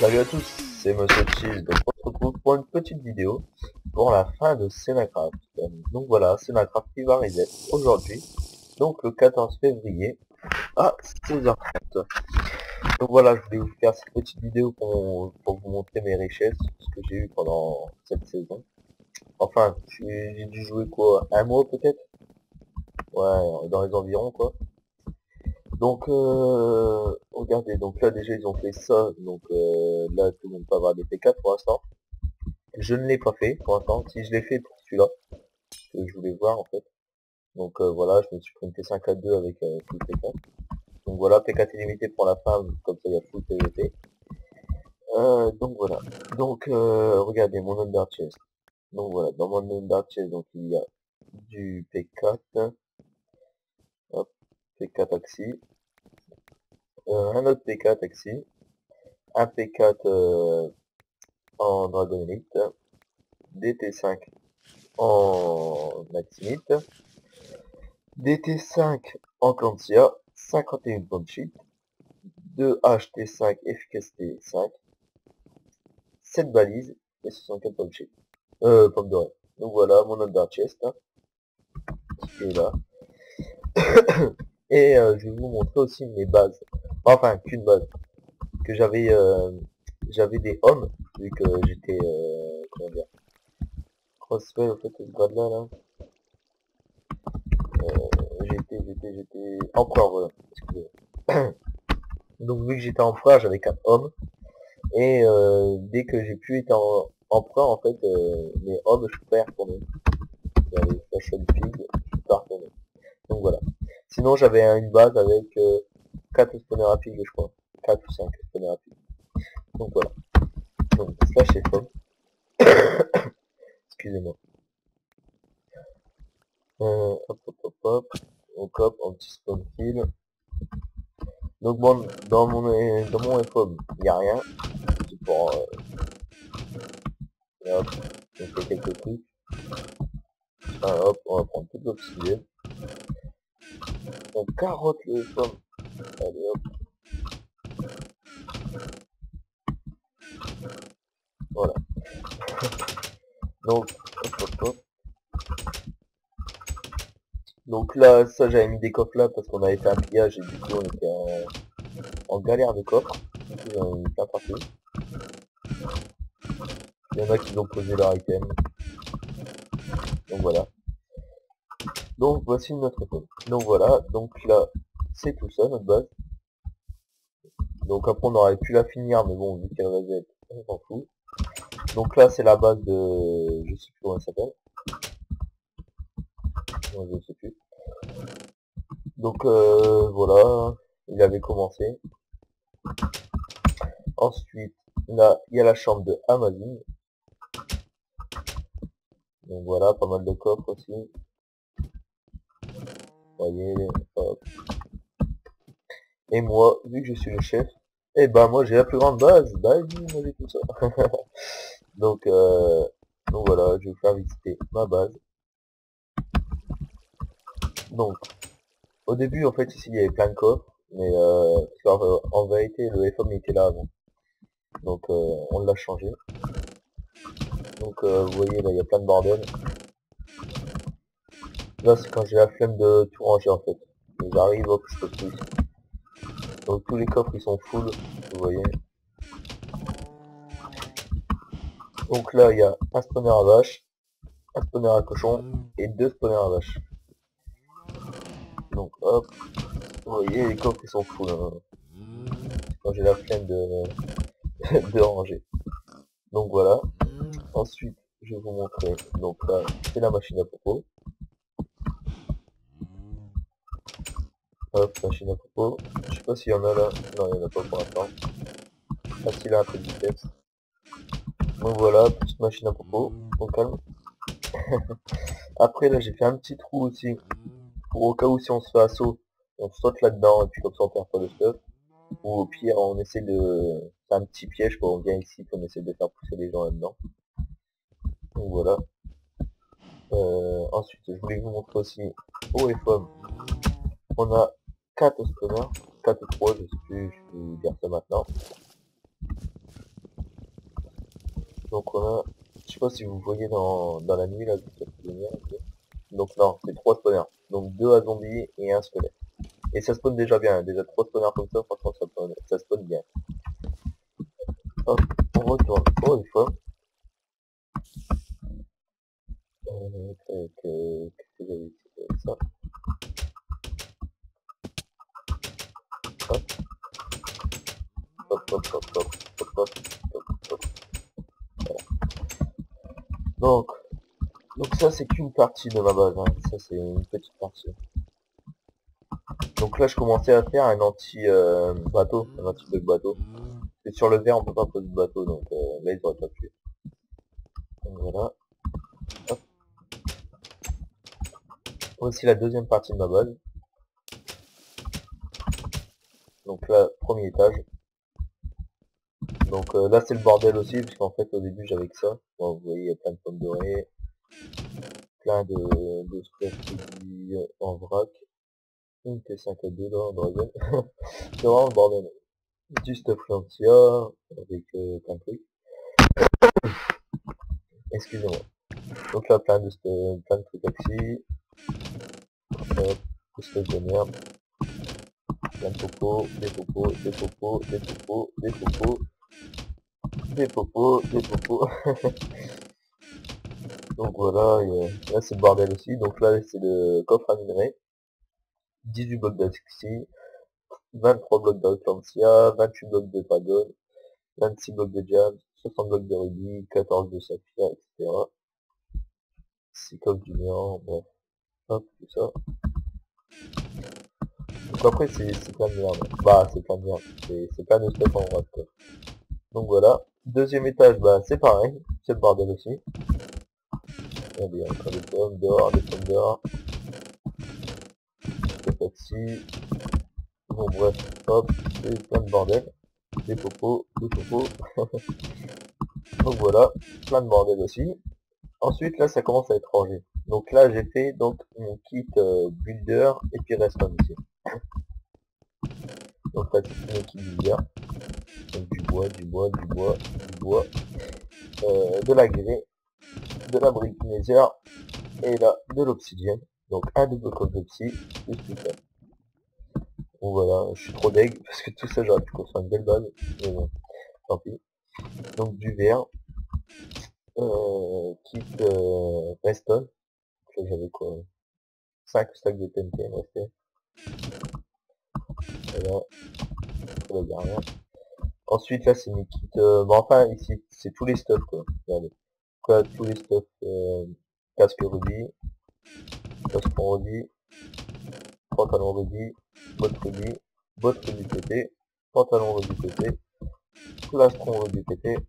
Salut à tous, c'est Monsieur Cheese, donc on se retrouve pour une petite vidéo pour la fin de Senacraft. Donc voilà, Senacraft qui va arriver aujourd'hui, donc le 14 février à 16h30. Donc voilà, je voulais vous faire cette petite vidéo pour vous montrer mes richesses, ce que j'ai eu pendant cette saison. Enfin, j'ai dû jouer quoi, un mois peut-être. Ouais, dans les environs quoi. Donc regardez, donc là déjà ils ont fait ça, donc là tout le monde peut avoir des P4 pour l'instant. Je ne l'ai pas fait pour l'instant, si je l'ai fait pour celui-là, que je voulais voir en fait. Donc voilà, je me suis pris une T5A2 avec tout le P4. Donc voilà, P4 illimité pour la femme, comme ça il y a full PVP. Donc voilà. Donc regardez mon under chest. Donc voilà, dans mon under chest, donc il y a du P4, hop, P4 Axi, un autre P4 Axi, un P4 en Dragon Elite, DT5 en Maximite, DT5 en Cancia, 51 pommes sheet, 2 HT5 efficacité 5, 7 balises et 64 pommes sheet. Pommes dorées. Donc voilà mon under chest hein, qui est là. Et je vais vous montrer aussi mes bases. Enfin qu'une base. Que j'avais des hommes, vu que j'étais comment dire. Crossfit au fait ce grade là. J'étais empereur, voilà, excusez-moi. Donc vu que j'étais empereur, j'avais 4 hommes. Et dès que j'ai pu être empereur, en fait, mes hommes, je peux pas y retourner. J'avais Fashion Pig, je peux pas retourner. Donc voilà. Sinon j'avais une base avec 4 spawners à pig, je crois. 4 ou 5 spawners à pig. Donc voilà. Donc slash et fun. Excusez-moi. Hop hop hop hop. Donc hop, un petit spawn kill. Donc bon, dans mon FOB, il n'y a rien. C'est pour et hop, on fait quelques trucs. Hop, on va prendre toute l'obsidienne. On carotte le FOB. Allez hop. Voilà. Donc, hop hop hop. Donc là, ça j'avais mis des coffres là parce qu'on avait fait un pillage et du coup on était en galère de coffres. Du coup j'en ai mis plein partout. Il y en a qui ont posé leur item. Donc voilà. Donc voici notre FOB. Donc voilà, donc là c'est tout ça notre base. Donc après on aurait pu la finir mais bon vu qu'elle reset, on s'en fout. Donc là c'est la base de... je sais plus comment elle s'appelle. Non, je sais plus. Donc voilà, il avait commencé. Ensuite, là, il y a la chambre de Amazon. Donc voilà, pas mal de coffres aussi. Vous voyez, hop. Et moi, vu que je suis le chef, et ben moi j'ai la plus grande base. Bah oui, moi j'ai tout ça. donc, voilà, je vais vous faire visiter ma base. Donc, au début en fait ici il y avait plein de coffres. Mais en vérité le FOM était là avant. Donc on l'a changé. Donc vous voyez là il y a plein de bordel. Là c'est quand j'ai la flemme de tout ranger en fait. J'arrive, hop, je pose tout ici. Donc tous les coffres ils sont full, vous voyez. Donc là il y a un spawner à vache, un spawner à cochon et 2 spawners à vache. Donc hop, vous voyez les coffres ils sont full. Hein. Quand j'ai la flemme de, de ranger. Donc voilà. Ensuite je vais vous montrer. Donc là c'est la machine à popo. Hop, machine à popo. Je sais pas s'il y en a là. Non, il n'y en a pas pour l'instant. Ah si, là un peu de vitesse. Donc voilà, petite machine à popo. Au calme. Après là j'ai fait un petit trou aussi. Pour au cas où si on se fait assaut, on saute là-dedans et puis comme ça on perd pas le stuff. Ou au pire on essaie de... C'est un petit piège quoi, on vient ici puis on essaie de faire pousser les gens là-dedans. Donc voilà. Ensuite je voulais vous montrer aussi au FOM. On a 4 spawners, 4 ou 3, je sais plus, je vais vous dire ça maintenant. Donc on a, je sais pas si vous voyez dans la nuit là, juste à de lumière, ok. Donc non, c'est 3 spawners. Donc 2 à zombies et un squelette. Et ça spawn déjà bien, déjà 3 spawners comme ça, franchement ça spawn bien. Hop, on retourne encore une fois. Qu'est-ce que j'avais dit avec ça? Hop, hop, hop, hop, hop, hop, hop, hop, hop. Donc, donc ça c'est qu'une partie de ma base, hein. Ça c'est une petite partie. Donc là je commençais à faire un anti-bateau, un anti-bug bateau. Et sur le verre on peut pas poser de bateau, donc là ils auraient pas pu. Donc voilà. Hop. Voici la deuxième partie de ma base. Donc là, premier étage. Donc là c'est le bordel aussi, puisqu'en fait au début j'avais que ça. Bon, vous voyez il y a plein de pommes dorées, plein de squares en vrac. Une T5A2 là en dragon. C'est vraiment le bordel. Du stuff Lancia avec plein de trucs. Excusez-moi. Donc là plein de trucs taxi. Tout stuff de merde. Plein de popos, des popos, des popos, des popos, des popos. Des popos, des popos. Donc voilà, et, là c'est le bordel aussi. Donc là c'est le coffre à minerai. 18 blocs d'axi, 23 blocs d'Arcancia, 28 blocs de dragon, 26 blocs de jam, 60 blocs de rubis, 14 de saphir, etc. 6 coques du néant, bref. Hop, tout ça. Donc après c'est plein de merde. Bah c'est plein de merde. C'est plein de stuff en vrac quoi. Donc voilà. Deuxième étage, bah c'est pareil. C'est le bordel aussi. Regardez, encore des pommes d'or, des pommes d'or. Des taxis. Bon bref, hop, c'est plein de bordel. Des popos, des popos. Donc voilà, plein de bordel aussi. Ensuite là ça commence à être rangé. Donc là j'ai fait donc mon kit builder et puis reston ici. Donc là c'est mon kit builder. Donc du bois, du bois, du bois, du bois. De la grès, de la brique nether et là de l'obsidienne. Donc un double coque d'obsi, plus tout ça. Donc voilà, je suis trop deg parce que tout ça j'aurais pu construire une belle base. Mais bon, tant pis. Donc du verre. Kit reston. J'avais quoi 5 stacks de TNT il me restait. Voilà, là, y a rien. Ensuite là c'est mes kits. Bon enfin ici c'est tous les stuffs quoi. Regardez. Quoi, tous les stuffs casque rubis, plastron rubis, pantalon rubis, botte rubis PT, pantalon rubis PT, plastron rubis PT,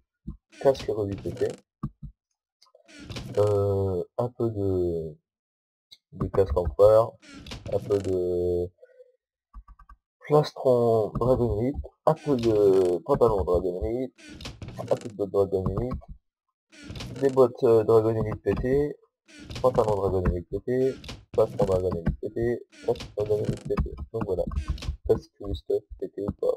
casque rubis PT, un peu de casque empereur, un peu de plastron dragonite, un peu de pantalon dragonite, un peu de botte dragonite, des bottes dragonite PT, pantalon dragonite PT, plastron dragonite PT, plastron dragonite PT. Donc voilà, ça c'est tout le stuff PT ou pas.